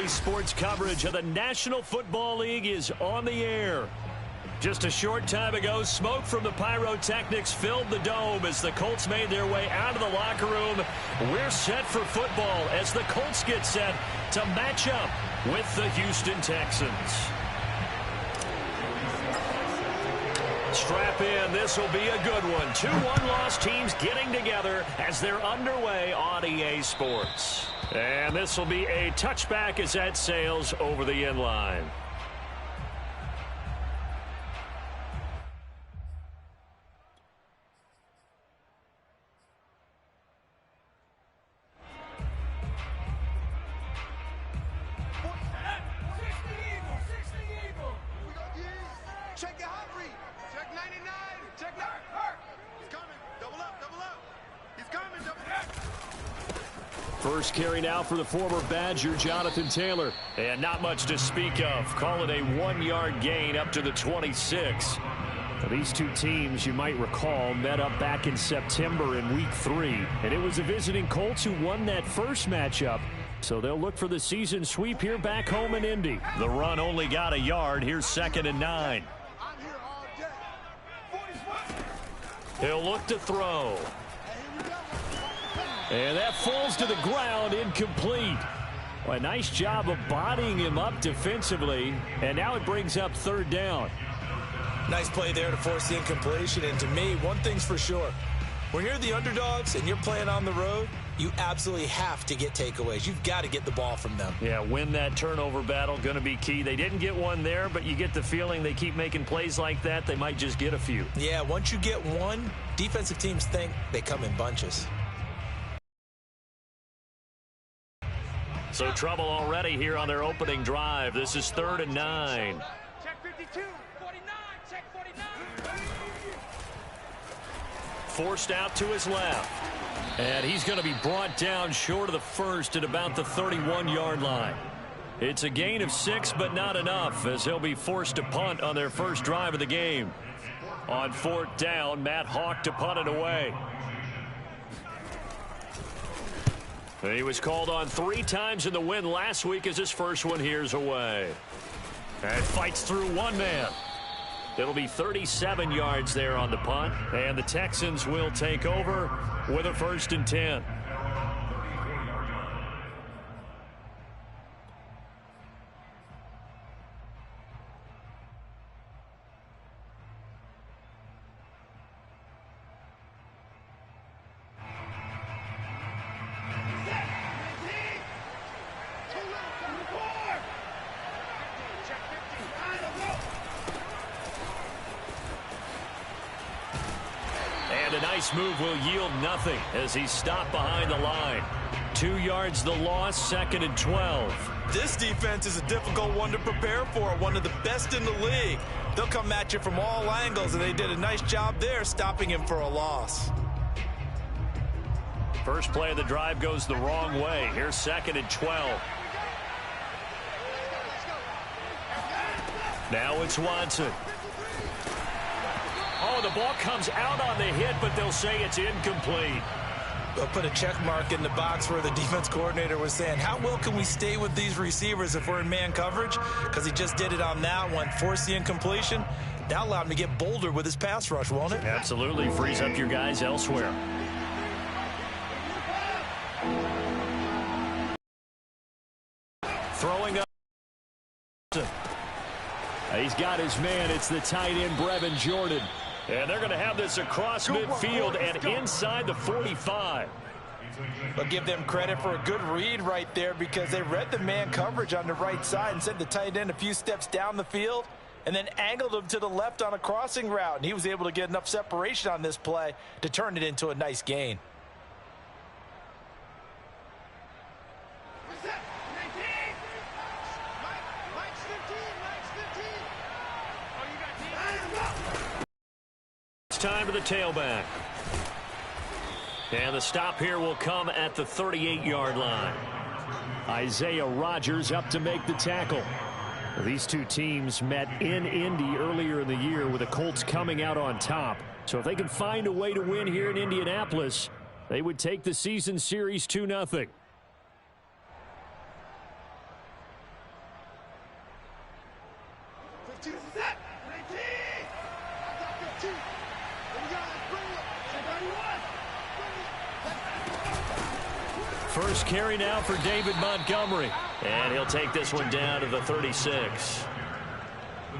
RDA Sports coverage of the National Football League is on the air. Just a short time ago, smoke from the pyrotechnics filled the dome as the Colts made their way out of the locker room. We're set for football as the Colts get set to match up with the Houston Texans. Strap in. This will be a good one. 2 one-loss teams getting together as they're underway on EA Sports. And this will be a touchback as that sails over the end line. First carry now for the former Badger, Jonathan Taylor. And not much to speak of. Call it a 1-yard gain up to the 26. These two teams, you might recall, met up back in September in Week 3. And it was the visiting Colts who won that first matchup. So they'll look for the season sweep here back home in Indy. The run only got a yard. Here's 2nd and 9. He'll look to throw. And that falls to the ground, incomplete. Well, a nice job of bodying him up defensively. And now it brings up 3rd down. Nice play there to force the incompletion. And to me, one thing's for sure. When you're the underdogs and you're playing on the road, you absolutely have to get takeaways. You've got to get the ball from them. Yeah, win that turnover battle, going to be key. They didn't get one there, but you get the feeling they keep making plays like that. They might just get a few. Yeah, once you get one, defensive teams think they come in bunches. So trouble already here on their opening drive. This is 3rd and 9. Check 52, 49, check 49. Forced out to his left. And he's going to be brought down short of the first at about the 31-yard line. It's a gain of 6, but not enough, as he'll be forced to punt on their first drive of the game. On 4th down, Matt Hawk to punt it away. He was called on 3 times in the win last week as his first one here's away. And fights through one man. It'll be 37 yards there on the punt. And the Texans will take over with a 1st and 10. Move will yield nothing as he's stopped behind the line. 2 yards the loss, 2nd and 12. This defense is a difficult one to prepare for, one of the best in the league. They'll come at you from all angles, and they did a nice job there stopping him for a loss. First play of the drive goes the wrong way. Here's 2nd and 12. Now it's Watson. Oh, the ball comes out on the hit, but they'll say it's incomplete. They'll put a check mark in the box where the defense coordinator was saying, how well can we stay with these receivers if we're in man coverage? Because he just did it on that one. Force the incompletion. That allowed him to get bolder with his pass rush, won't it? Absolutely. Frees up your guys elsewhere. Throwing up. He's got his man. It's the tight end, Brevin Jordan. And they're going to have this across midfield and inside the 45. But give them credit for a good read right there because they read the man coverage on the right side and sent the tight end a few steps down the field and then angled him to the left on a crossing route. And he was able to get enough separation on this play to turn it into a nice gain. Time for the tailback. And the stop here will come at the 38-yard line. Isaiah Rodgers up to make the tackle. These two teams met in Indy earlier in the year with the Colts coming out on top. So if they can find a way to win here in Indianapolis, they would take the season series 2-0. First carry now for David Montgomery. And he'll take this one down to the 36.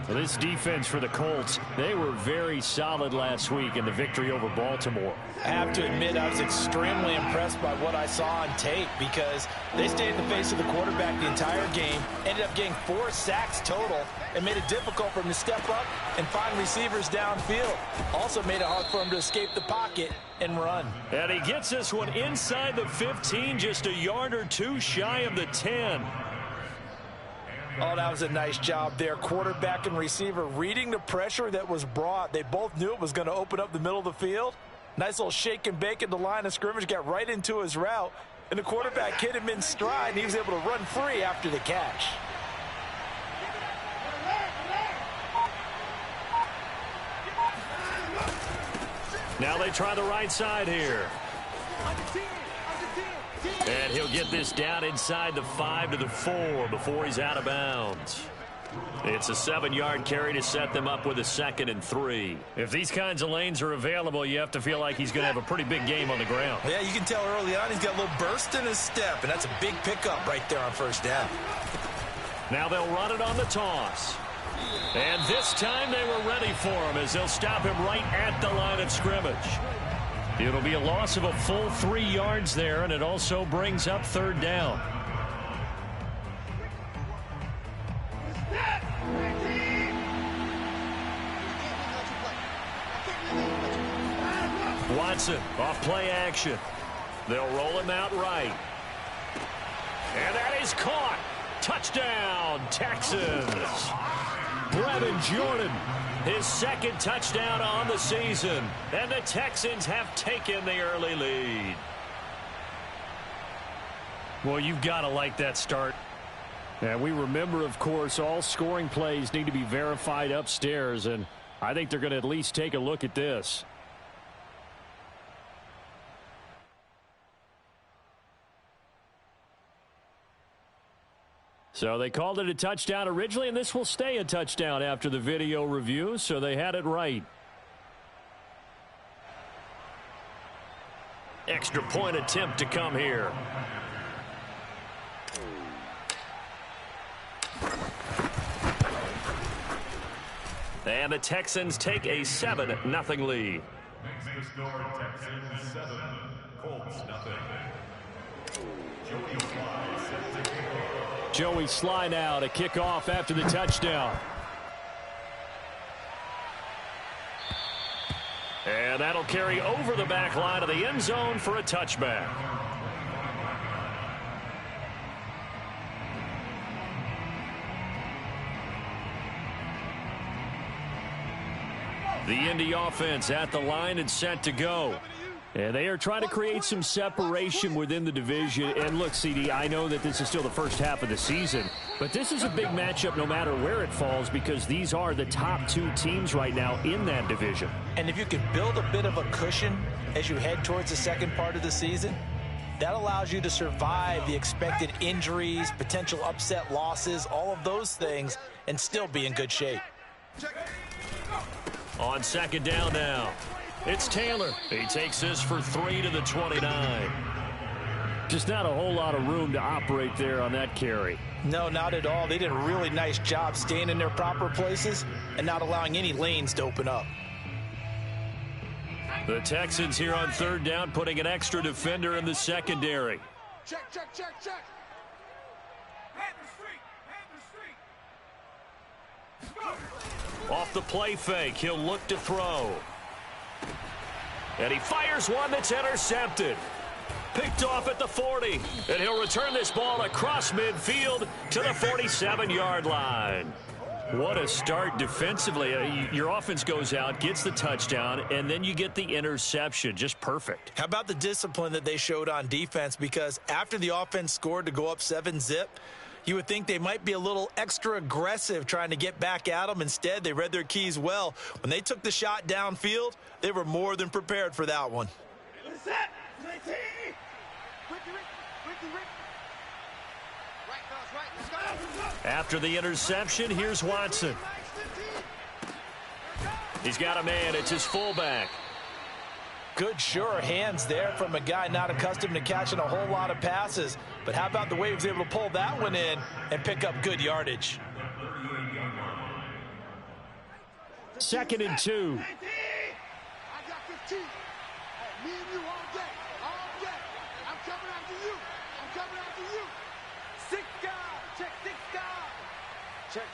So this defense for the Colts, they were very solid last week in the victory over Baltimore. I have to admit, I was extremely impressed by what I saw on tape because they stayed in the face of the quarterback the entire game, ended up getting 4 sacks total, and made it difficult for him to step up and find receivers downfield. Also made it hard for him to escape the pocket and run. And he gets this one inside the 15, just a yard or two shy of the 10. Oh, that was a nice job there. Quarterback and receiver reading the pressure that was brought. They both knew it was going to open up the middle of the field. Nice little shake and bake at the line of scrimmage, got right into his route, and the quarterback hit him in stride, and he was able to run free after the catch. Now they try the right side here. And he'll get this down inside the 5 to the 4 before he's out of bounds. It's a 7-yard carry to set them up with a 2nd and 3. If these kinds of lanes are available, you have to feel like he's going to have a pretty big game on the ground. Yeah, you can tell early on he's got a little burst in his step, and that's a big pickup right there on first down. Now they'll run it on the toss. And this time they were ready for him as they'll stop him right at the line of scrimmage. It'll be a loss of a full 3 yards there, and it also brings up 3rd down. Watson off play action. They'll roll him out right. And that is caught. Touchdown, Texans. Brevin Jordan, his 2nd touchdown on the season. And the Texans have taken the early lead. Well, you've got to like that start. And we remember, of course, all scoring plays need to be verified upstairs. And I think they're going to at least take a look at this. So they called it a touchdown originally, and this will stay a touchdown after the video review, so they had it right. Extra point attempt to come here. And the Texans take a 7-0 lead. Texans 7, Colts nothing. Joey Sly now to kick off after the touchdown. And that'll carry over the back line of the end zone for a touchback. The Indy offense at the line and set to go. And they are trying to create some separation within the division. And look, CD, I know that this is still the first half of the season, but this is a big matchup no matter where it falls because these are the top 2 teams right now in that division. And if you can build a bit of a cushion as you head towards the second part of the season, that allows you to survive the expected injuries, potential upset losses, all of those things, and still be in good shape. On 2nd down now. It's Taylor. He takes this for 3 to the 29. Just not a whole lot of room to operate there on that carry. No, not at all. They did a really nice job staying in their proper places and not allowing any lanes to open up. The Texans here on 3rd down putting an extra defender in the secondary. Check. Off the play fake, he'll look to throw. And he fires one that's intercepted. Picked off at the 40. And he'll return this ball across midfield to the 47-yard line. What a start defensively. Your offense goes out, gets the touchdown, and then you get the interception. Just perfect. How about the discipline that they showed on defense? Because after the offense scored to go up 7-zip, you would think they might be a little extra aggressive trying to get back at them. Instead, they read their keys well. When they took the shot downfield, they were more than prepared for that one. After the interception, here's Watson. He's got a man. It's his fullback. Good, sure hands there from a guy not accustomed to catching a whole lot of passes. But how about the way he was able to pull that one in and pick up good yardage? 2nd and 2. I got 15. Me and you all day. All day. I'm coming after you. I'm coming after you. 6 guys. Check 6 guys. Check.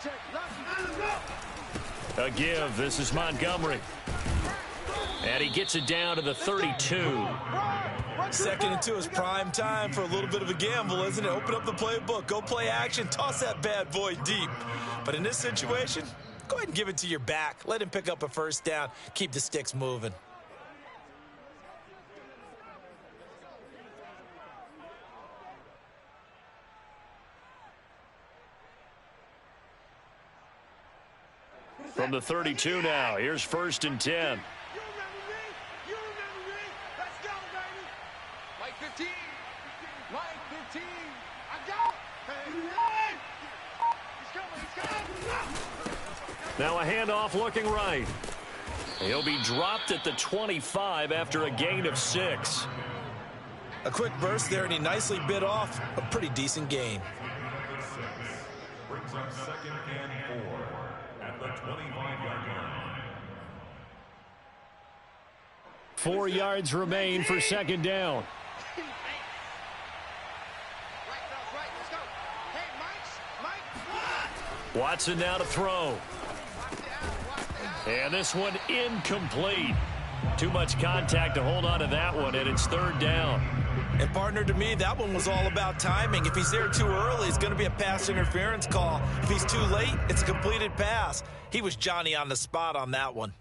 A give. This is Montgomery. And he gets it down to the 32. 2nd and 2 is prime time for a little bit of a gamble, isn't it? Open up the playbook. Go play action. Toss that bad boy deep. But in this situation, go ahead and give it to your back. Let him pick up a first down. Keep the sticks moving. From the 32 now, here's 1st and 10. You remember me? You remember me? Let's go, baby. Mike 15. Mike 15. I got it. He's coming. Now a handoff looking right. He'll be dropped at the 25 after a gain of 6. A quick burst there, and he nicely bit off a pretty decent gain. Brings up 2nd and 4 at the 25-yard line. 4 yards remain for 2nd down. Watson now to throw. And this one incomplete. Too much contact to hold on to that one, and it's 3rd down. And partner, to me, that one was all about timing. If he's there too early, it's going to be a pass interference call. If he's too late, it's a completed pass. He was Johnny on the spot on that one.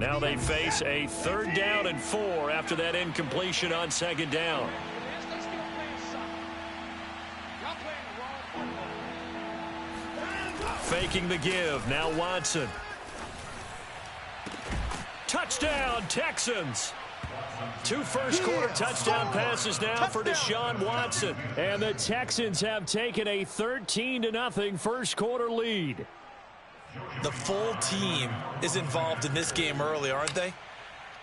Now they face a 3rd down and 4 after that incompletion on 2nd down. Faking the give. Now Watson. Touchdown, Texans. 2 first-quarter touchdown passes now for Deshaun Watson. And the Texans have taken a 13-0 first-quarter lead. The full team is involved in this game early, aren't they?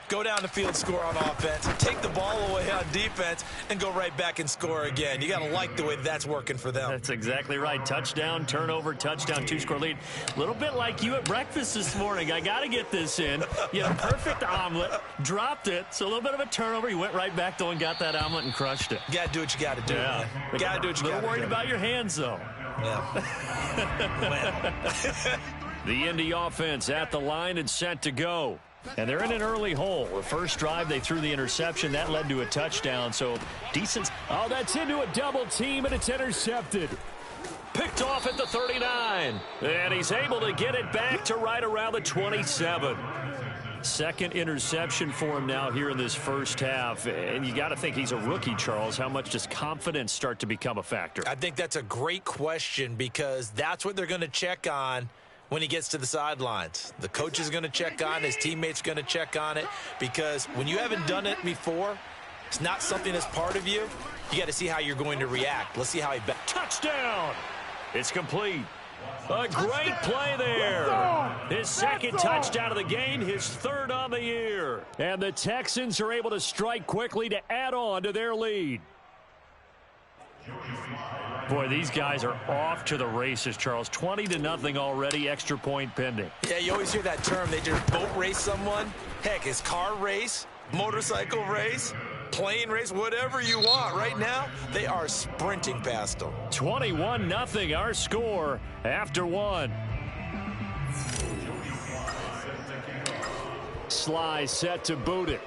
Go down the field, score on offense, take the ball away on defense, and go right back and score again. You got to like the way that's working for them. That's exactly right. Touchdown, turnover, touchdown, 2-score lead. A little bit like you at breakfast this morning. I got to get this in. You had a perfect omelet, dropped it, so a little bit of a turnover. You went right back, though, and got that omelet and crushed it. You got to do what you got to do. Yeah. Got to do what you got to do. A little worried about your hands, though. Yeah. The Indy offense at the line and set to go. And they're in an early hole. The first drive, they threw the interception. That led to a touchdown. So decent. Oh, that's into a double team, and it's intercepted. Picked off at the 39. And he's able to get it back to right around the 27. Second interception for him now here in this first half. And you got to think he's a rookie, Charles. How much does confidence start to become a factor? I think that's a great question because that's what they're going to check on when he gets to the sidelines. The coach is going to check on it. His teammates going to check on it because when you haven't done it before, it's not something that's part of you. You got to see how you're going to react. Let's see how he... Touchdown! It's complete. A great play there. His second touchdown of the game, his 3rd on the year. And the Texans are able to strike quickly to add on to their lead. Boy, these guys are off to the races, Charles. 20-0 already, extra point pending. Yeah, you always hear that term. They just boat race someone. Heck, it's car race, motorcycle race, plane race, whatever you want. Right now, they are sprinting past them. 21-0 our score after 1. Sly set to boot it.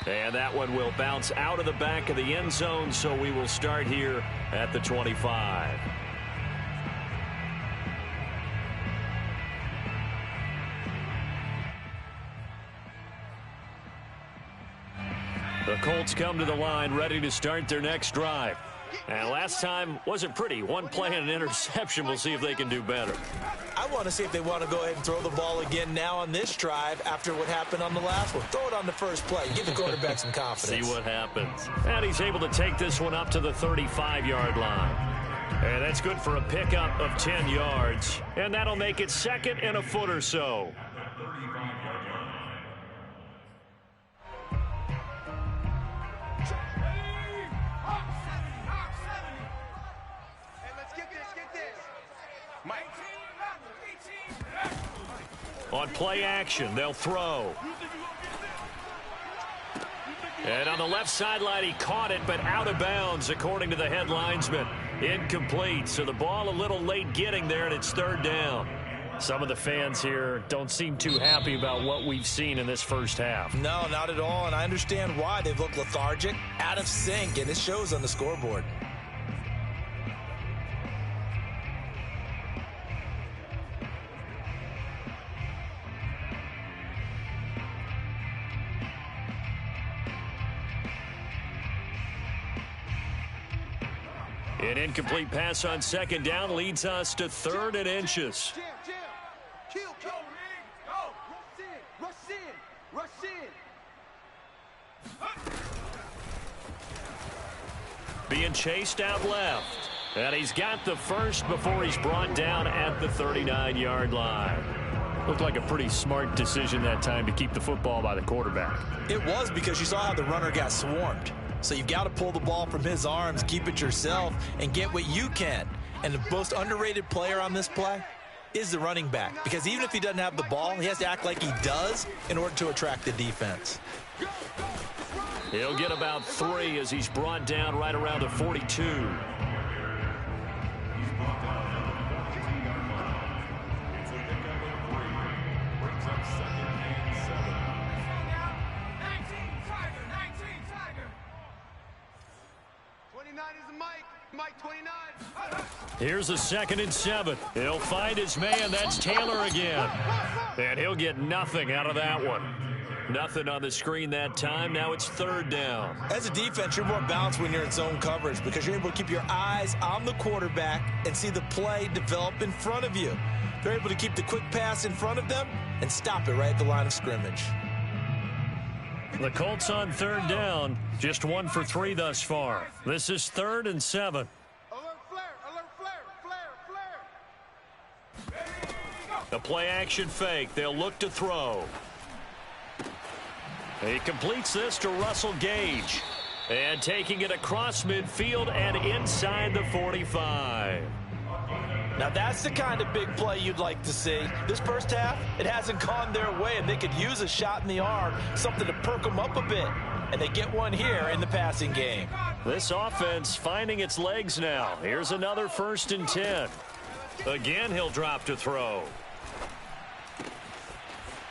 And that one will bounce out of the back of the end zone, so we will start here at the 25. The Colts come to the line ready to start their next drive. And last time wasn't pretty. One play and an interception. We'll see if they can do better. I want to see if they want to go ahead and throw the ball again now on this drive after what happened on the last one. Throw it on the first play. Give the quarterback some confidence. See what happens. And he's able to take this one up to the 35-yard line. And that's good for a pickup of 10 yards. And that'll make it 2nd and a foot or so. On play action, they'll throw. And on the left sideline, he caught it, but out of bounds, according to the head linesman. Incomplete, so the ball a little late getting there, and it's 3rd down. Some of the fans here don't seem too happy about what we've seen in this first half. No, not at all, and I understand why. They've looked lethargic, out of sync, and it shows on the scoreboard. An incomplete pass on 2nd down leads us to 3rd and inches. Kill. Go. Rush in. Being chased out left. And he's got the first before he's brought down at the 39-yard line. Looked like a pretty smart decision that time to keep the football by the quarterback. It was, because you saw how the runner got swarmed. So you've got to pull the ball from his arms, keep it yourself, and get what you can. And the most underrated player on this play is the running back. Because even if he doesn't have the ball, he has to act like he does in order to attract the defense. He'll get about 3 as he's brought down right around the 42. Here's a 2nd and 7. He'll find his man. That's Taylor again. And he'll get nothing out of that one. Nothing on the screen that time. Now it's 3rd down. As a defense, you're more balanced when you're in zone coverage because you're able to keep your eyes on the quarterback and see the play develop in front of you. They're able to keep the quick pass in front of them and stop it right at the line of scrimmage. The Colts on 3rd down. Just 1 for 3 thus far. This is 3rd and 7. The play-action fake. They'll look to throw. He completes this to Russell Gage. And taking it across midfield and inside the 45. Now that's the kind of big play you'd like to see. This first half, it hasn't gone their way, and they could use a shot in the arm, something to perk them up a bit. And they get one here in the passing game. This offense finding its legs now. Here's another 1st and 10. Again, he'll drop to throw.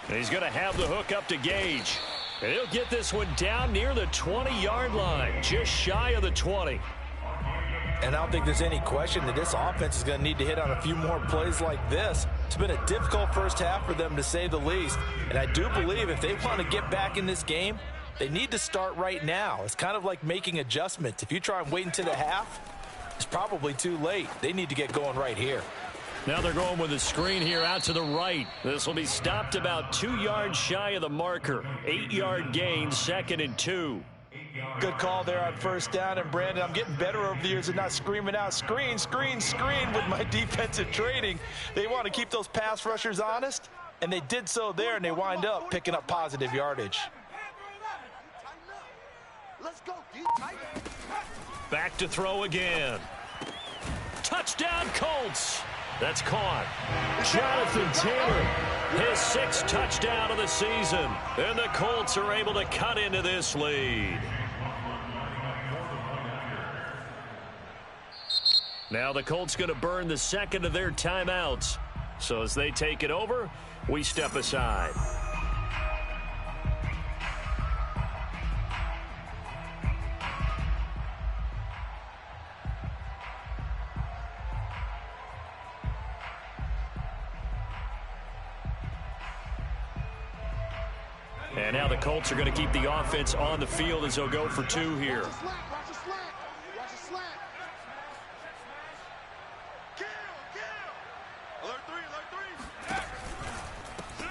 And he's going to have the hook up to Gage. And he'll get this one down near the 20-yard line, just shy of the 20. And I don't think there's any question that this offense is going to need to hit on a few more plays like this. It's been a difficult first half for them, to say the least. And I do believe if they want to get back in this game, they need to start right now. It's kind of like making adjustments. If you try and wait until the half, it's probably too late. They need to get going right here. Now they're going with a screen here out to the right. This will be stopped about 2 yards shy of the marker. 8-yard gain, 2nd and 2. Good call there on 1st down. And, Brandon, I'm getting better over the years at not screaming out, screen with my defensive training. They want to keep those pass rushers honest, and they did so there, and they wind up picking up positive yardage. Back to throw again. Touchdown, Colts. That's caught. Jonathan Taylor, his 6th touchdown of the season. And the Colts are able to cut into this lead. Now the Colts going to burn the 2nd of their timeouts. So as they take it over, we step aside. And now the Colts are going to keep the offense on the field as they'll go for 2 here.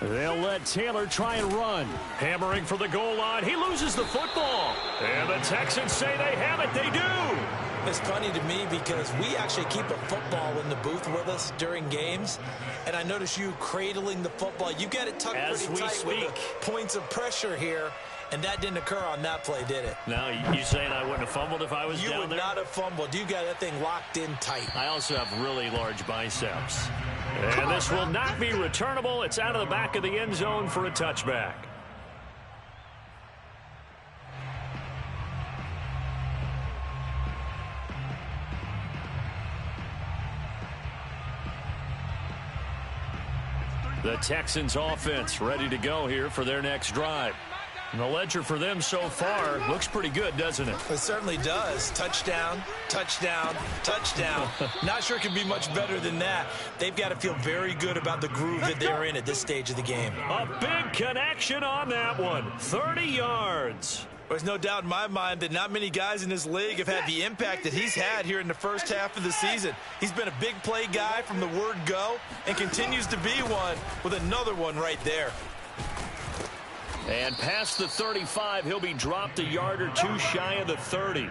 They'll let Taylor try and run. Hammering for the goal line. He loses the football. And the Texans say they have it. They do. It's funny to me because we actually keep a football in the booth with us during games. And I notice you cradling the football. You got it tucked pretty tight with the points of pressure here. And that didn't occur on that play, did it? No, you saying I wouldn't have fumbled if I was down there? You would not have fumbled. You got that thing locked in tight. I also have really large biceps. And this will not be returnable. It's out of the back of the end zone for a touchback. The Texans offense ready to go here for their next drive. And the ledger for them so far looks pretty good, doesn't it? It certainly does. Touchdown, touchdown, touchdown. Not sure it can be much better than that. They've got to feel very good about the groove that they're in at this stage of the game. A big connection on that one. 30 yards. There's no doubt in my mind that not many guys in this league have had the impact that he's had here in the first half of the season. He's been a big play guy from the word go and continues to be one with another one right there. And past the 35, he'll be dropped a yard or two shy of the 30.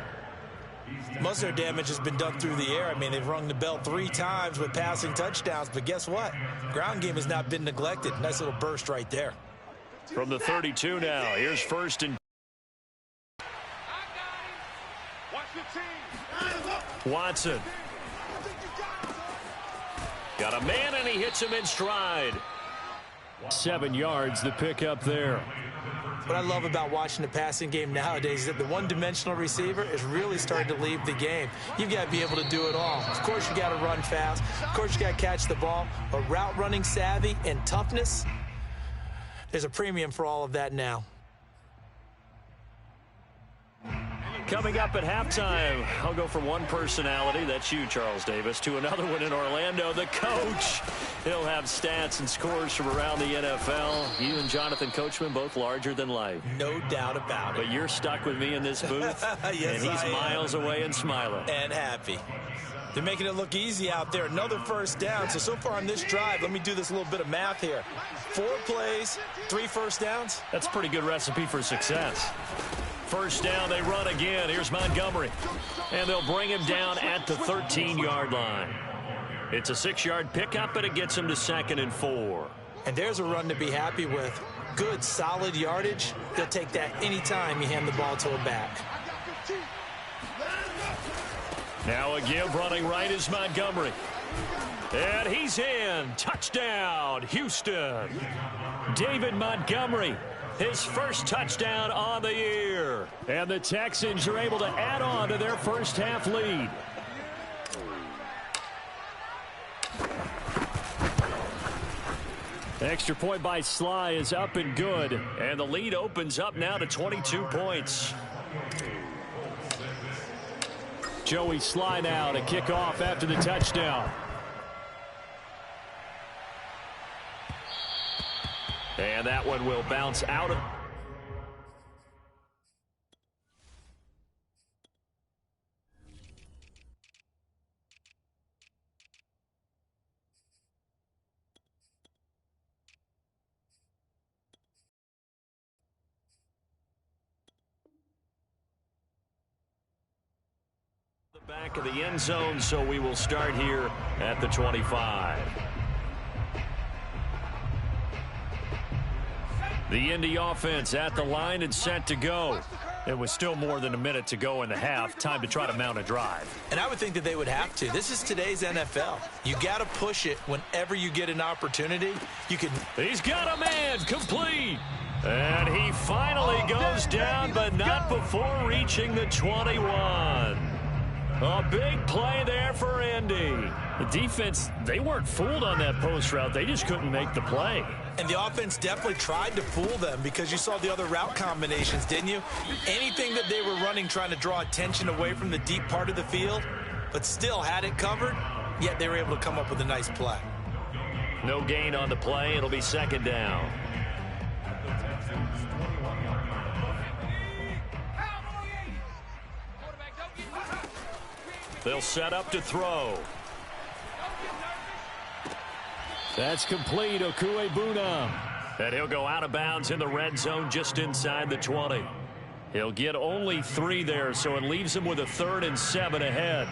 Most of their damage has been done through the air. I mean, they've rung the bell 3 times with passing touchdowns, but guess what? Ground game has not been neglected. Nice little burst right there. From the 32 now, here's first and Watson. Got a man, and he hits him in stride. 7 yards the pickup there. What I love about watching the passing game nowadays is that the one-dimensional receiver is really starting to leave the game. You've got to be able to do it all. Of course, you got to run fast. Of course, you got to catch the ball. But route running savvy and toughness, there's a premium for all of that now. Coming up at halftime, I'll go from one personality, that's you, Charles Davis, to another one in Orlando, the coach. He'll have stats and scores from around the NFL. You and Jonathan Coachman, both larger than life. No doubt about it. But you're stuck with me in this booth, yes, and he's miles away and smiling. And happy. They're making it look easy out there. Another first down. So far on this drive, let me do this little bit of math here. 4 plays, 3 first downs. That's a pretty good recipe for success. First down, they run again. Here's Montgomery. And they'll bring him down at the 13-yard line. It's a 6-yard pickup, but it gets him to 2nd and 4. And there's a run to be happy with. Good, solid yardage. They'll take that anytime you hand the ball to a back. Now a give running right is Montgomery. And he's in. Touchdown, Houston. David Montgomery, his first touchdown on the year. And the Texans are able to add on to their first half lead. Extra point by Sly is up and good. And the lead opens up now to 22 points. Joey Sly now to kick off after the touchdown. And that one will bounce out of. The back of the end zone, so we will start here at the 25. The Indy offense at the line and set to go. It was still more than a minute to go in the half. Time to try to mount a drive. And I would think that they would have to. This is today's NFL. You got to push it whenever you get an opportunity. You can. He's got a man complete. And he finally goes down, but not before reaching the 21. A big play there for Indy. The defense, they weren't fooled on that post route. They just couldn't make the play. And the offense definitely tried to fool them because you saw the other route combinations, didn't you? Anything that they were running trying to draw attention away from the deep part of the field, but still had it covered, yet they were able to come up with a nice play. No gain on the play. It'll be 2nd down. They'll set up to throw. That's complete. Okuebuna. And he'll go out of bounds in the red zone just inside the 20. He'll get only 3 there, so it leaves him with a 3rd and 7 ahead.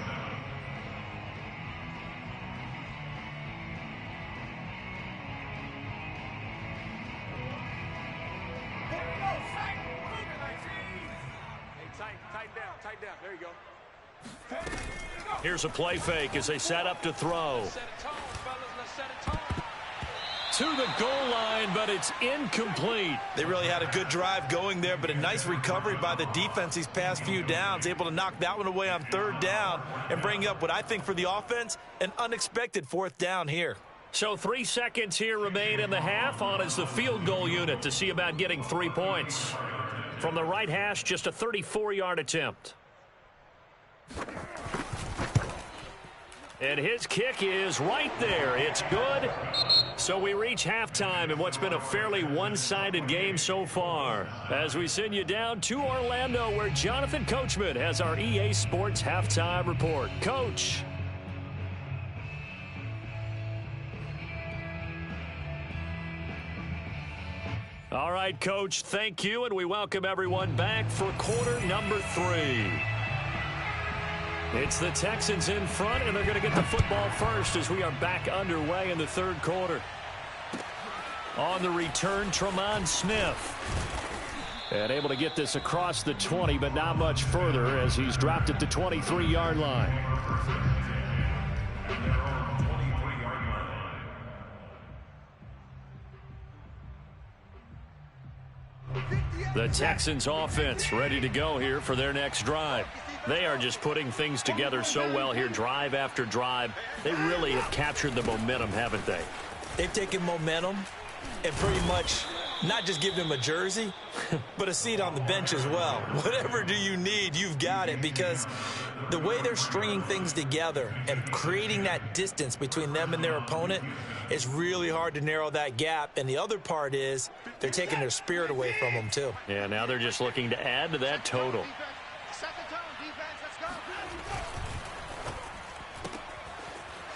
Tight down. There you go. Here's a play fake as they set up to throw. To the goal line, but it's incomplete. They really had a good drive going there, but a nice recovery by the defense these past few downs, able to knock that one away on 3rd down and bring up what I think for the offense, an unexpected 4th down here. So 3 seconds here remain in the half. On is the field goal unit to see about getting 3 points. From the right hash, just a 34-yard attempt. And his kick is right there. It's good. So we reach halftime in what's been a fairly one-sided game so far. As we send you down to Orlando, where Jonathan Coachman has our EA Sports Halftime Report. Coach. All right, Coach, thank you, and we welcome everyone back for quarter number 3. It's the Texans in front, and they're going to get the football first as we are back underway in the 3rd quarter. On the return, Tremont Smith. And able to get this across the 20, but not much further as he's dropped at the 23-yard line. The Texans offense ready to go here for their next drive. They are just putting things together so well here, drive after drive. They really have captured the momentum, haven't they? They've taken momentum and pretty much not just give them a jersey, but a seat on the bench as well. Whatever do you need, you've got it, because the way they're stringing things together and creating that distance between them and their opponent is really hard to narrow that gap. And the other part is they're taking their spirit away from them, too. Yeah, now they're just looking to add to that total.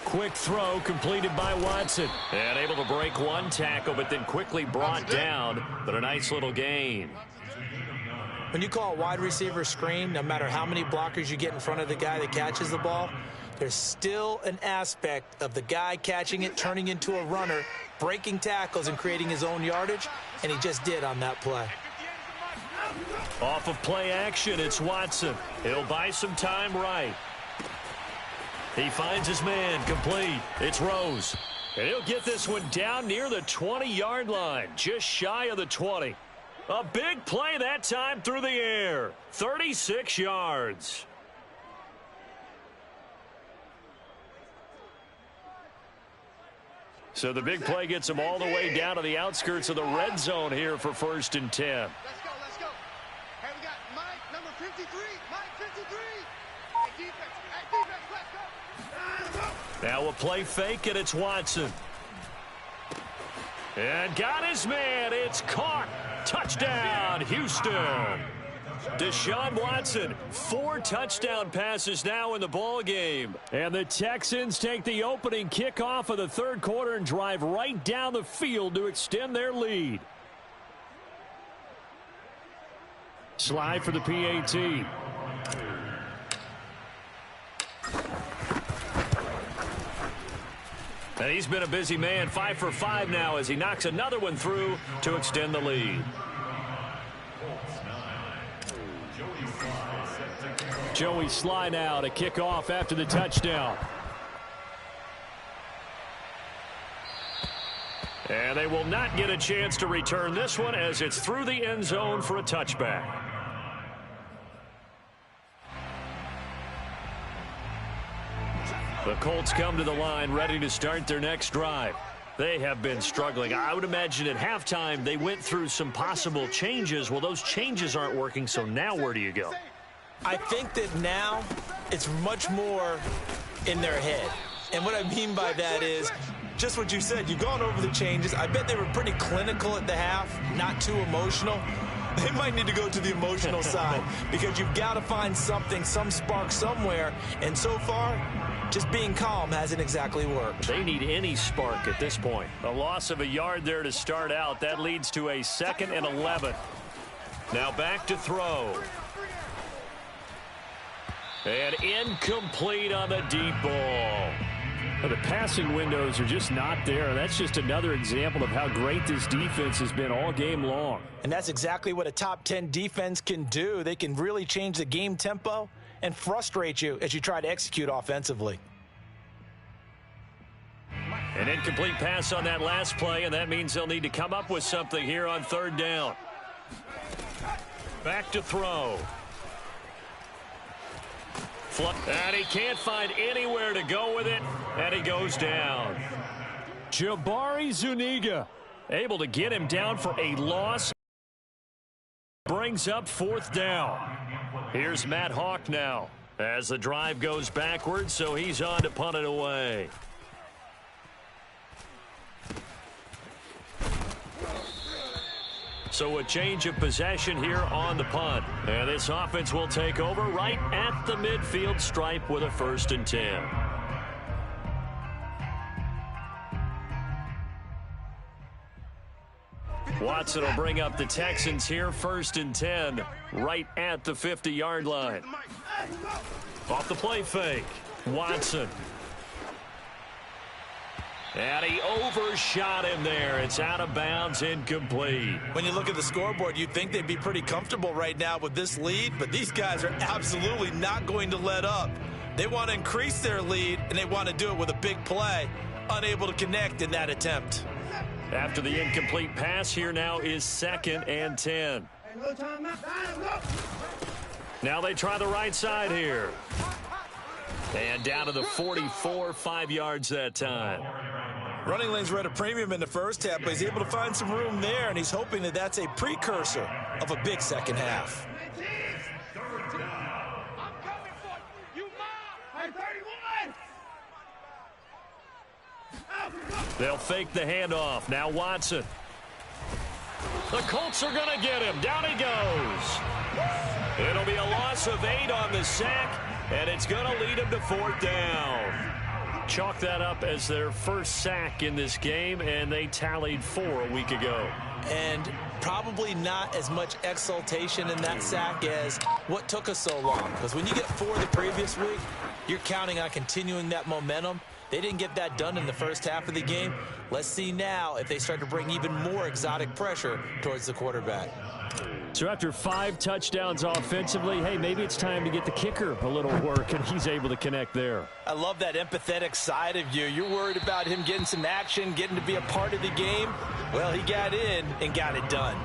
Quick throw completed by Watson. And able to break one tackle, but then quickly brought down. But a nice little gain. When you call a wide receiver screen, no matter how many blockers you get in front of the guy that catches the ball, there's still an aspect of the guy catching it, turning into a runner, breaking tackles and creating his own yardage, and he just did on that play. Off of play action, it's Watson. He'll buy some time right. He finds his man, complete. It's Rose. And he'll get this one down near the 20-yard line, just shy of the 20. A big play that time through the air. 36 yards. So the big play gets him all the way down to the outskirts of the red zone here for 1st and 10. Let's go. Hey, we got Mike, number 53. Mike, 53. Hey, defense, let's go. Now a play fake, and it's Watson. And got his man. It's caught. Touchdown, Houston. Deshaun Watson, 4 touchdown passes now in the ball game. And the Texans take the opening kickoff of the 3rd quarter and drive right down the field to extend their lead. Slide for the PAT. And he's been a busy man, 5 for 5 now as he knocks another one through to extend the lead. Joey Sly now to kick off after the touchdown. And they will not get a chance to return this one as it's through the end zone for a touchback. The Colts come to the line ready to start their next drive. They have been struggling. I would imagine at halftime they went through some possible changes. Well, those changes aren't working, so now where do you go? I think that now it's much more in their head. And what I mean by that is just what you said. You've gone over the changes. I bet they were pretty clinical at the half, not too emotional. They might need to go to the emotional side because you've got to find something, some spark somewhere. And so far, Just being calm hasn't exactly worked. They need any spark at this point. A loss of a yard there to start out. That leads to a 2nd and 11. Now back to throw. And incomplete on the deep ball. Well, the passing windows are just not there. That's just another example of how great this defense has been all game long. And that's exactly what a top 10 defense can do. They can really change the game tempo and frustrate you as you try to execute offensively. An incomplete pass on that last play, and that means they'll need to come up with something here on 3rd down. Back to throw. And he can't find anywhere to go with it, and he goes down. Jabari Zuniga able to get him down for a loss. Brings up 4th down. Here's Matt Hawk now as the drive goes backwards, so he's on to punt it away. So a change of possession here on the punt. And this offense will take over right at the midfield stripe with a 1st and 10. Watson will bring up the Texans here, 1st and 10, right at the 50-yard line. Off the play fake, Watson. And he overshot him there. It's out of bounds, incomplete. When you look at the scoreboard, you'd think they'd be pretty comfortable right now with this lead, but these guys are absolutely not going to let up. They want to increase their lead, and they want to do it with a big play. Unable to connect in that attempt. After the incomplete pass, here now is 2nd and 10. Now they try the right side here. And down to the 44, 5 yards that time. Running lanes were at a premium in the first half, but he's able to find some room there, and he's hoping that that's a precursor of a big second half. They'll fake the handoff. Now Watson. The Colts are going to get him. Down he goes. It'll be a loss of 8 on the sack, and it's going to lead him to 4th down. Chalk that up as their first sack in this game, and they tallied 4 a week ago. And probably not as much exultation in that sack as what took us so long. Because when you get 4 the previous week, you're counting on continuing that momentum. They didn't get that done in the first half of the game. Let's see now if they start to bring even more exotic pressure towards the quarterback. So after 5 touchdowns offensively, hey, maybe it's time to get the kicker a little work, and he's able to connect there. I love that empathetic side of you. You're worried about him getting some action, getting to be a part of the game. Well, he got in and got it done.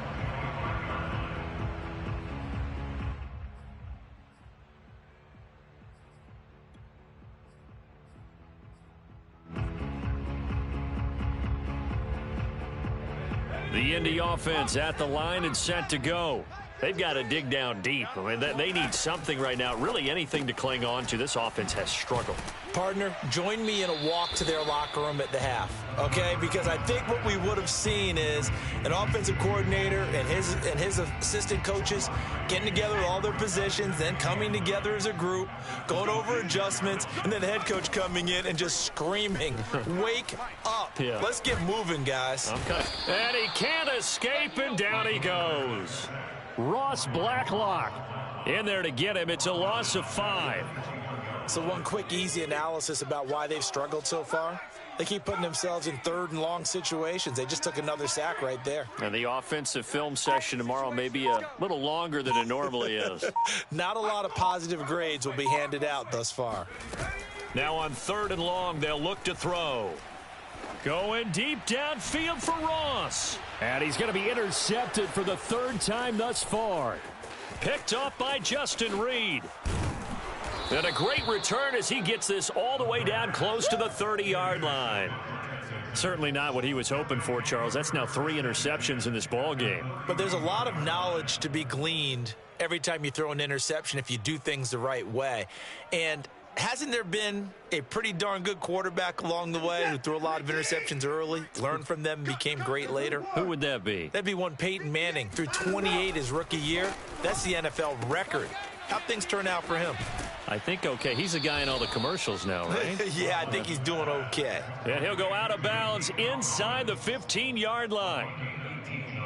The Indy offense at the line and set to go. They've got to dig down deep. I mean, they need something right now, really anything to cling on to. This offense has struggled. Partner, join me in a walk to their locker room at the half, okay? Because I think what we would have seen is an offensive coordinator and his assistant coaches getting together all their positions, then coming together as a group, going over adjustments, and then the head coach coming in and just screaming, wake up. Yeah. Let's get moving, guys. Okay. And he can't escape, and down he goes. Ross Blacklock in there to get him. It's a loss of 5. So one quick, easy analysis about why they've struggled so far. They keep putting themselves in 3rd and long situations. They just took another sack right there. And the offensive film session tomorrow may be a little longer than it normally is. Not a lot of positive grades will be handed out thus far. Now on 3rd and long, they'll look to throw. Going deep downfield for Ross. And he's going to be intercepted for the 3rd time thus far. Picked off by Justin Reed. And a great return as he gets this all the way down close to the 30-yard line. Certainly not what he was hoping for, Charles. That's now 3 interceptions in this ball game. But there's a lot of knowledge to be gleaned every time you throw an interception if you do things the right way. And hasn't there been a pretty darn good quarterback along the way who threw a lot of interceptions early, learned from them, became great later? Who would that be? That'd be one Peyton Manning. Threw 28 his rookie year. That's the NFL record. How'd things turn out for him? I think okay. He's a guy in all the commercials now, right? Yeah, I think he's doing okay. And he'll go out of bounds inside the 15-yard line.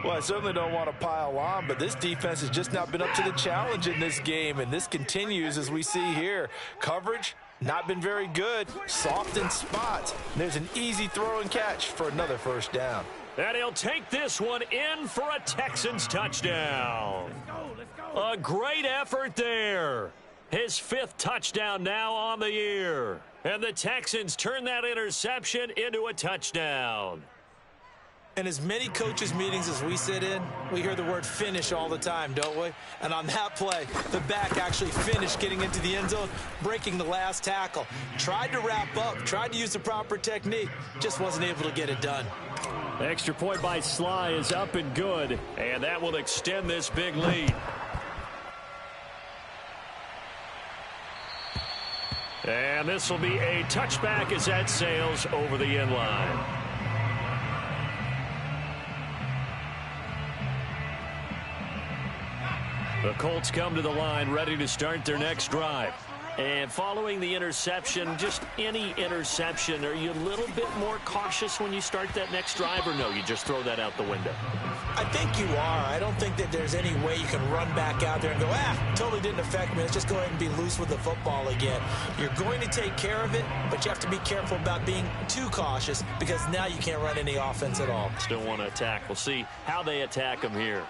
Well, I certainly don't want to pile on, but this defense has just not been up to the challenge in this game, and this continues as we see here. Coverage, not been very good. Soft in spots. There's an easy throw and catch for another first down. And he'll take this one in for a Texans touchdown. A great effort there. His 5th touchdown now on the year. And the Texans turn that interception into a touchdown. In as many coaches' meetings as we sit in, we hear the word finish all the time, don't we? And on that play, the back actually finished getting into the end zone, breaking the last tackle. Tried to wrap up, tried to use the proper technique, just wasn't able to get it done. Extra point by Sly is up and good, and that will extend this big lead. And this will be a touchback as that sails over the end line. The Colts come to the line ready to start their next drive. And following the interception, just any interception, are you a little bit more cautious when you start that next drive, or no, you just throw that out the window? I think you are. I don't think that there's any way you can run back out there and go, totally didn't affect me. Let's just go ahead and be loose with the football again. You're going to take care of it, but you have to be careful about being too cautious because now you can't run any offense at all. Still want to attack. We'll see how they attack him here.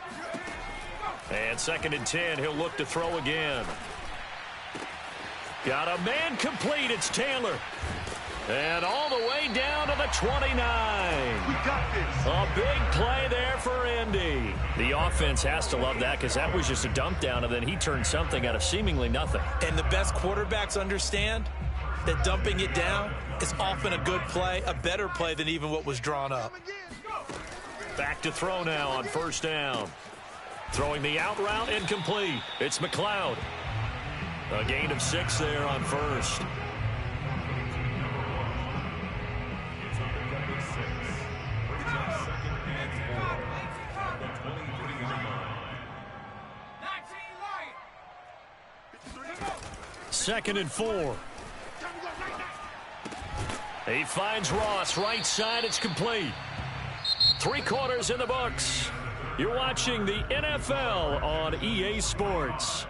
And 2nd and 10, he'll look to throw again. Got a man complete. It's Taylor. And all the way down to the 29. We got this. A big play there for Indy. The offense has to love that because that was just a dump down, and then he turned something out of seemingly nothing. And the best quarterbacks understand that dumping it down is often a good play, a better play than even what was drawn up. Back to throw now on 1st down. Throwing the out route incomplete. It's McLeod. A gain of 6 there on 1st. It's on the number 6. Brings up 2nd and 4. The 23-yard line. 2nd and 4. He finds Ross right side. It's complete. 3 quarters in the books. You're watching the NFL on EA Sports.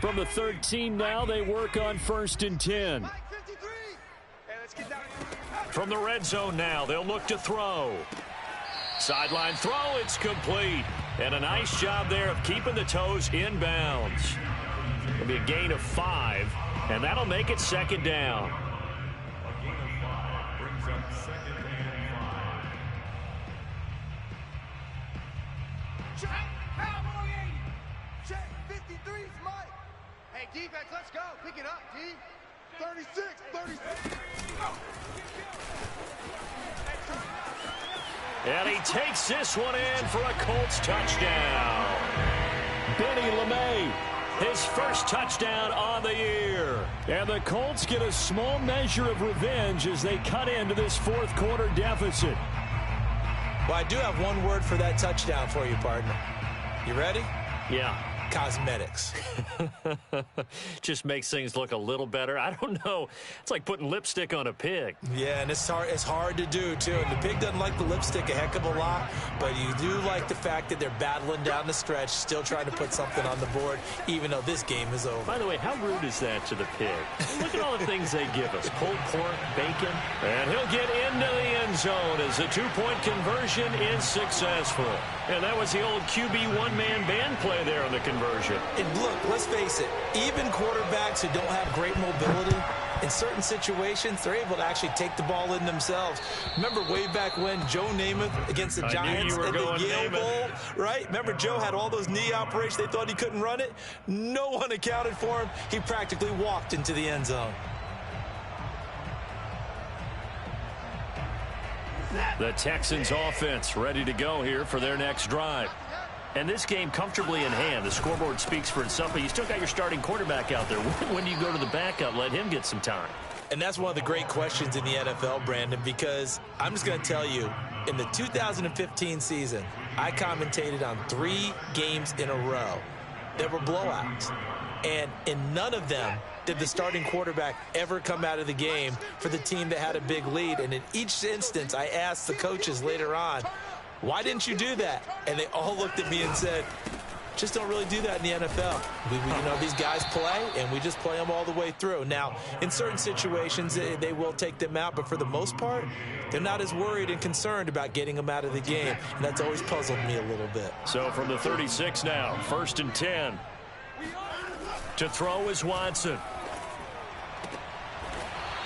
From the 13 now, they work on 1st and 10. From the red zone now, they'll look to throw. Sideline throw, it's complete. And a nice job there of keeping the toes inbounds. It'll be a gain of 5, and that'll make it 2nd down. A gain of 5 brings up 2nd and 5. Check. Cowboy 80. Check. 53's Mike. Hey, defense, let's go. Pick it up, D. 36. 36. And he takes this one in for a Colts touchdown. Benny LeMay, his 1st touchdown on the year. And the Colts get a small measure of revenge as they cut into this 4th quarter deficit. Well, I do have one word for that touchdown for you, partner. You ready? Yeah. Cosmetics. Just makes things look a little better. I don't know. It's like putting lipstick on a pig. Yeah, and it's hard to do, too. And the pig doesn't like the lipstick a heck of a lot, but you do like the fact that they're battling down the stretch, still trying to put something on the board, even though this game is over. By the way, how rude is that to the pig? Look at all the things they give us. Pulled pork, bacon. And he'll get into the end zone as the 2-point conversion is successful. And that was the old QB one-man band play there on the conversion. And look, let's face it, even quarterbacks who don't have great mobility, in certain situations, they're able to actually take the ball in themselves. Remember way back when Joe Namath against the Giants at the Yale Bowl, right? Remember Joe had all those knee operations. They thought he couldn't run it. No one accounted for him. He practically walked into the end zone. The Texans offense ready to go here for their next drive. And this game comfortably in hand. The scoreboard speaks for itself, but you still got your starting quarterback out there. When do you go to the backup? Let him get some time. And that's one of the great questions in the NFL, Brandon, because I'm just going to tell you, in the 2015 season, I commentated on 3 games in a row that were blowouts. And in none of them did the starting quarterback ever come out of the game for the team that had a big lead. And in each instance, I asked the coaches later on, why didn't you do that? And they all looked at me and said, just don't really do that in the NFL. You know, these guys play, and we just play them all the way through. Now, in certain situations, they will take them out, but for the most part, they're not as worried and concerned about getting them out of the game, and that's always puzzled me a little bit. So from the 36 now, 1st and 10. To throw is Watson.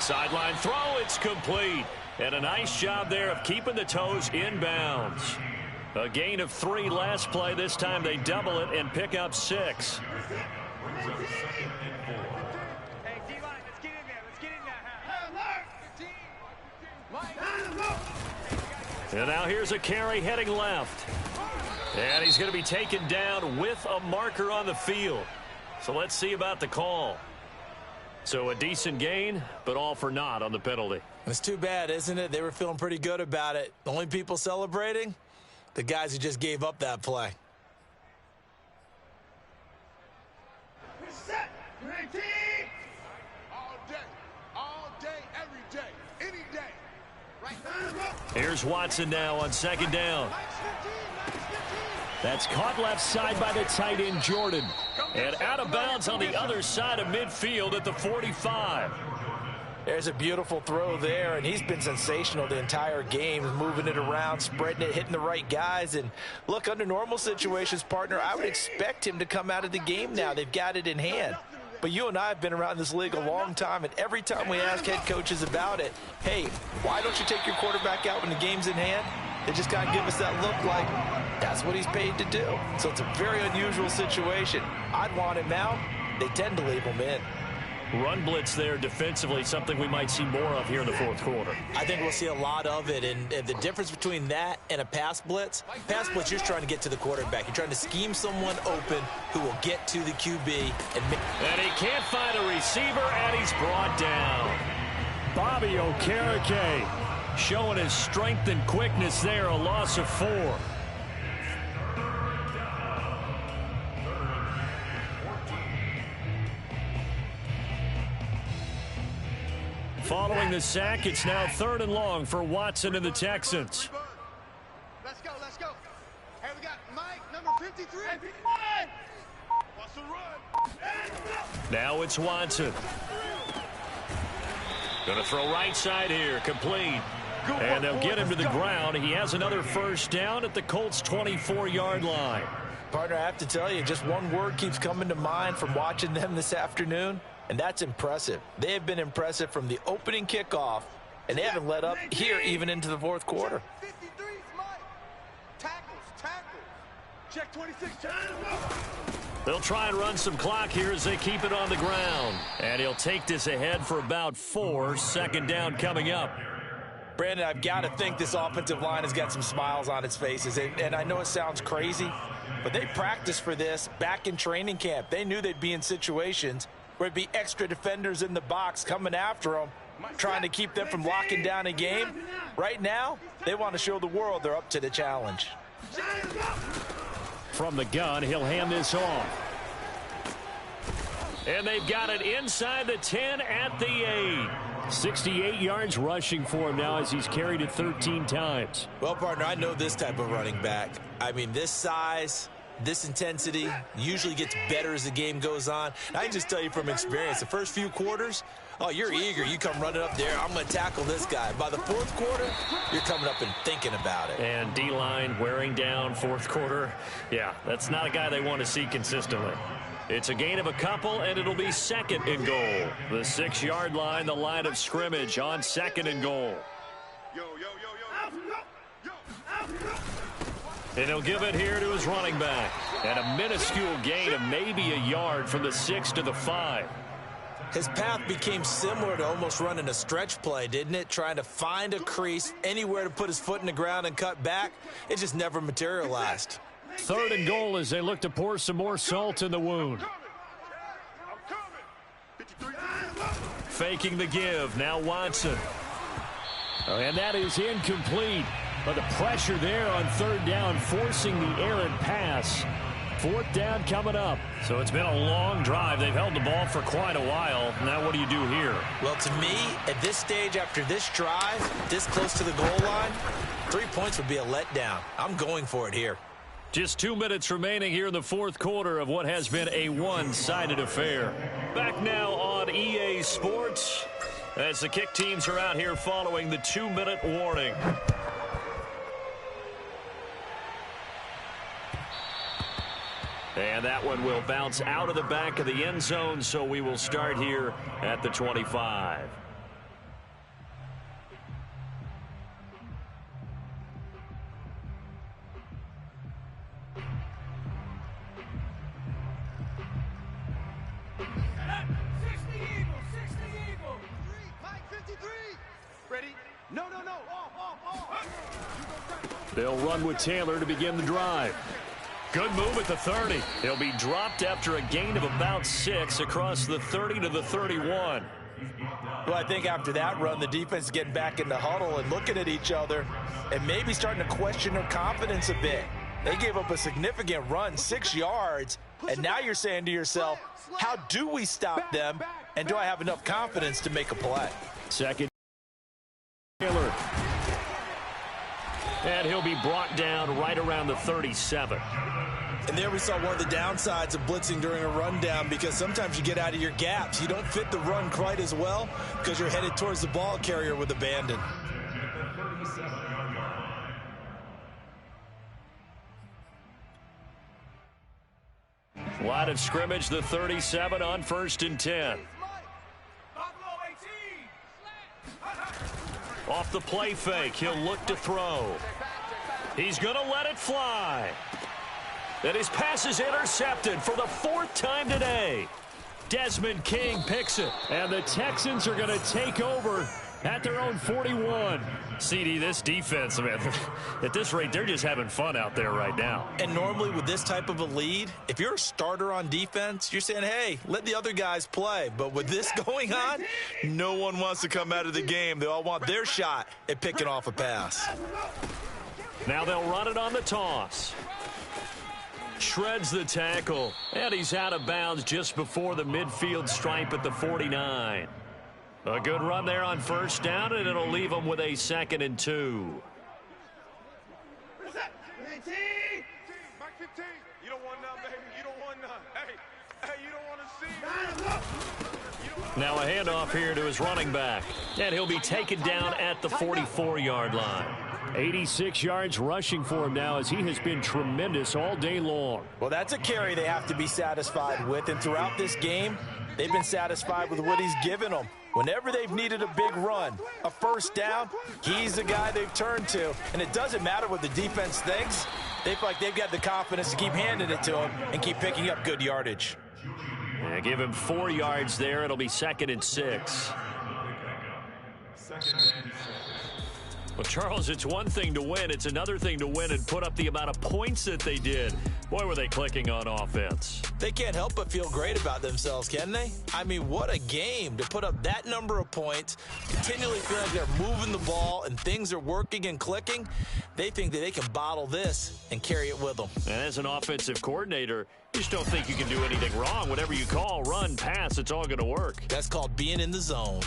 Sideline throw, it's complete. And a nice job there of keeping the toes inbounds. A gain of 3 last play. This time they double it and pick up 6. Hey, D-line, let's get in there. Let's get in there. And now here's a carry heading left. And he's going to be taken down with a marker on the field. So let's see about the call. So a decent gain, but all for naught on the penalty. It's too bad, isn't it? They were feeling pretty good about it. The only people celebrating? The guys who just gave up that play. Set. All day, every day, any day. Right. Here's Watson now on 2nd down. That's caught left side by the tight end, Jordan. And out of bounds on the other side of midfield at the 45. There's a beautiful throw there, and he's been sensational the entire game, moving it around, spreading it, hitting the right guys. And look, under normal situations, partner, I would expect him to come out of the game now. They've got it in hand. But you and I have been around this league a long time, and every time we ask head coaches about it, hey, why don't you take your quarterback out when the game's in hand? They just kind of give us that look like that's what he's paid to do. So it's a very unusual situation. I'd want him out. They tend to leave him in. Run blitz there defensively, something we might see more of here in the 4th quarter. I think we'll see a lot of it, and the difference between that and a pass blitz, you're trying to get to the quarterback. You're trying to scheme someone open who will get to the QB. And he can't find a receiver, and he's brought down. Bobby Okereke showing his strength and quickness there, a loss of 4. Following the sack, it's now 3rd and long for Watson and the Texans. Let's go. Hey, we got Mike, number 53. What's the run? Now it's Watson. Going to throw right side here, complete. And they'll get him to the ground. He has another 1st down at the Colts' 24-yard line. Partner, I have to tell you, just one word keeps coming to mind from watching them this afternoon, and that's impressive. They have been impressive from the opening kickoff, and they haven't let up here even into the 4th quarter. 53, Mike. Tackles. Check 26. They'll try and run some clock here as they keep it on the ground. And he'll take this ahead for about 4. 2nd down coming up. Brandon, I've got to think this offensive line has got some smiles on its faces. And I know it sounds crazy, but they practiced for this back in training camp. They knew they'd be in situations where it'd be extra defenders in the box coming after them, trying to keep them from locking down a game. Right now, they want to show the world they're up to the challenge. From the gun, he'll hand this off. And they've got it inside the 10 at the 8. 68 yards rushing for him now as he's carried it 13 times. Well, partner, I know this type of running back. I mean, this size, this intensity usually gets better as the game goes on. And I can just tell you from experience, the first few quarters, oh, you're eager. You come running up there. I'm going to tackle this guy. By the 4th quarter, you're coming up and thinking about it. And D-line wearing down 4th quarter. Yeah, that's not a guy they want to see consistently. It's a gain of a couple, and it'll be 2nd and goal. The 6-yard line, the line of scrimmage on 2nd and goal. And he'll give it here to his running back. And a minuscule gain of maybe a yard from the 6 to the 5. His path became similar to almost running a stretch play, didn't it? Trying to find a crease, anywhere to put his foot in the ground and cut back. It just never materialized. 3rd and goal as they look to pour some more salt in the wound. Faking the give. Now Watson. And that is incomplete. But the pressure there on third down, forcing the errant pass. Fourth down coming up. So it's been a long drive. They've held the ball for quite a while. Now what do you do here? Well, to me, at this stage after this drive, this close to the goal line, 3 points would be a letdown. I'm going for it here. Just 2 minutes remaining here in the fourth quarter of what has been a one-sided affair. Back now on EA Sports as the kick teams are out here following the 2-minute warning. And that one will bounce out of the back of the end zone, so we will start here at the 25. They'll run with Taylor to begin the drive. Good move at the 30. He'll be dropped after a gain of about 6 across the 30 to the 31. Well, I think after that run, the defense is getting back in the huddle and looking at each other and maybe starting to question their confidence a bit. They gave up a significant run, 6 yards, and now you're saying to yourself, how do we stop them, and do I have enough confidence to make a play? Second, Taylor. And he'll be brought down right around the 37. And there we saw one of the downsides of blitzing during a rundown, because sometimes you get out of your gaps. You don't fit the run quite as well because you're headed towards the ball carrier with abandon. Line of scrimmage, the 37 on 1st and 10. Off the play fake, he'll look to throw. He's going to let it fly. And his pass is intercepted for the 4th time today. Desmond King picks it. And the Texans are going to take over at their own 41. CD, this defense, man, at this rate, they're just having fun out there right now. And normally with this type of a lead, if you're a starter on defense, you're saying, hey, let the other guys play. But with this going on, no one wants to come out of the game. They all want their shot at picking off a pass. Now they'll run it on the toss. Shreds the tackle, and he's out of bounds just before the midfield stripe at the 49. A good run there on 1st down, and it'll leave them with a 2nd and 2. Mark 15. You don't want none, baby. You don't want none. Hey, you don't want to see. Now a handoff here to his running back, and he'll be taken down at the 44-yard line. 86 yards rushing for him now, as he has been tremendous all day long. Well, that's a carry they have to be satisfied with, and throughout this game, they've been satisfied with what he's given them. Whenever they've needed a big run, a 1st down, he's the guy they've turned to. And it doesn't matter what the defense thinks. They feel like they've got the confidence to keep handing it to him and keep picking up good yardage. Yeah, give him 4 yards there. It'll be 2nd and 6. Well, Charles, it's one thing to win. It's another thing to win and put up the amount of points that they did. Boy, were they clicking on offense. They can't help but feel great about themselves, can they? I mean, what a game to put up that number of points, continually feel like they're moving the ball and things are working and clicking. They think that they can bottle this and carry it with them. And as an offensive coordinator, you just don't think you can do anything wrong. Whatever you call, run, pass, it's all going to work. That's called being in the zone.